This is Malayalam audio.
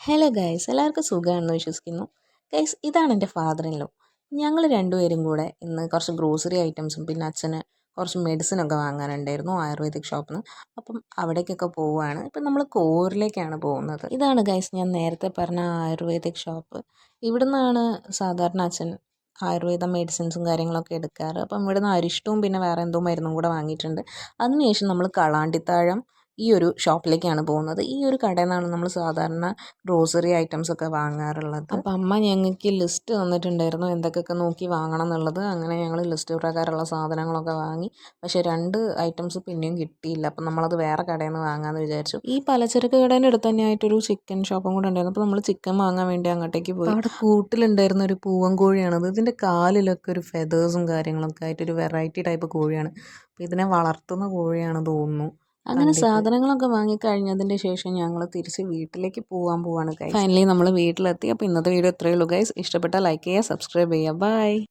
ഹലോ ഗൈസ്, എല്ലാവർക്കും സുഖമാണെന്ന് വിശ്വസിക്കുന്നു. ഗൈസ്, ഇതാണ് എൻ്റെ ഫാദർ ഇൻ ലോ. ഞങ്ങൾ രണ്ടുപേരും കൂടെ ഇന്ന് കുറച്ച് ഗ്രോസറി ഐറ്റംസും പിന്നെ അച്ഛന് കുറച്ച് മെഡിസിനൊക്കെ വാങ്ങാനുണ്ടായിരുന്നു ആയുർവേദിക് ഷോപ്പിൽ നിന്ന്. അപ്പം അവിടേക്കൊക്കെ പോവുകയാണ്. ഇപ്പം നമ്മൾ കോറിലേക്കാണ് പോകുന്നത്. ഇതാണ് ഗൈസ് ഞാൻ നേരത്തെ പറഞ്ഞ ആയുർവേദിക് ഷോപ്പ്. ഇവിടെ നിന്നാണ് സാധാരണ അച്ഛൻ ആയുർവേദ മെഡിസിൻസും കാര്യങ്ങളൊക്കെ എടുക്കാറ്. അപ്പം ഇവിടെ നിന്ന് അരിഷ്ടവും പിന്നെ വേറെ എന്തോ മരുന്നും കൂടെ വാങ്ങിയിട്ടുണ്ട്. അതിനുശേഷം നമ്മൾ കളാണ്ടിത്താഴം ഈ ഒരു ഷോപ്പിലേക്കാണ് പോകുന്നത്. ഈ ഒരു കടയിൽ നിന്നാണ് നമ്മൾ സാധാരണ ഗ്രോസറി ഐറ്റംസ് ഒക്കെ വാങ്ങാറുള്ളത്. അപ്പം അമ്മ ഞങ്ങൾക്ക് ലിസ്റ്റ് തന്നിട്ടുണ്ടായിരുന്നു എന്തൊക്കെയൊക്കെ നോക്കി വാങ്ങണം എന്നുള്ളത്. അങ്ങനെ ഞങ്ങൾ ലിസ്റ്റ് പ്രകാരമുള്ള സാധനങ്ങളൊക്കെ വാങ്ങി. പക്ഷേ 2 ഐറ്റംസ് പിന്നെയും കിട്ടിയില്ല. അപ്പം നമ്മളത് വേറെ കടയിൽ നിന്ന് വാങ്ങാമെന്ന് വിചാരിച്ചു. ഈ പലചരക്ക് കടേൻ്റെ അടുത്ത് തന്നെയായിട്ടൊരു ചിക്കൻ ഷോപ്പും കൂടെ ഉണ്ടായിരുന്നു. അപ്പോൾ നമ്മൾ ചിക്കൻ വാങ്ങാൻ വേണ്ടി അങ്ങോട്ടേക്ക് പോയി. അവിടെ കൂട്ടിലുണ്ടായിരുന്ന ഒരു പൂവൻ കോഴിയാണത്. ഇതിൻ്റെ കാലിലൊക്കെ ഒരു ഫെതേഴ്സും കാര്യങ്ങളൊക്കെ ആയിട്ടൊരു വെറൈറ്റി ടൈപ്പ് കോഴിയാണ്. അപ്പോൾ ഇതിനെ വളർത്തുന്ന കോഴിയാണ് തോന്നുന്നു. അങ്ങനെ സാധനങ്ങളൊക്കെ വാങ്ങിക്കഴിഞ്ഞതിൻ്റെ ശേഷം ഞങ്ങൾ തിരിച്ച് വീട്ടിലേക്ക് പോവാണ് ഗൈസ്. ഫൈനലി നമ്മൾ വീട്ടിലെത്തി. അപ്പോൾ ഇന്നത്തെ വീഡിയോ ഇത്രയേ ഉള്ളൂ ഗൈസ്. ഇഷ്ടപ്പെട്ടാൽ ലൈക്ക് ചെയ്യുക, സബ്സ്ക്രൈബ് ചെയ്യുക. ബൈ.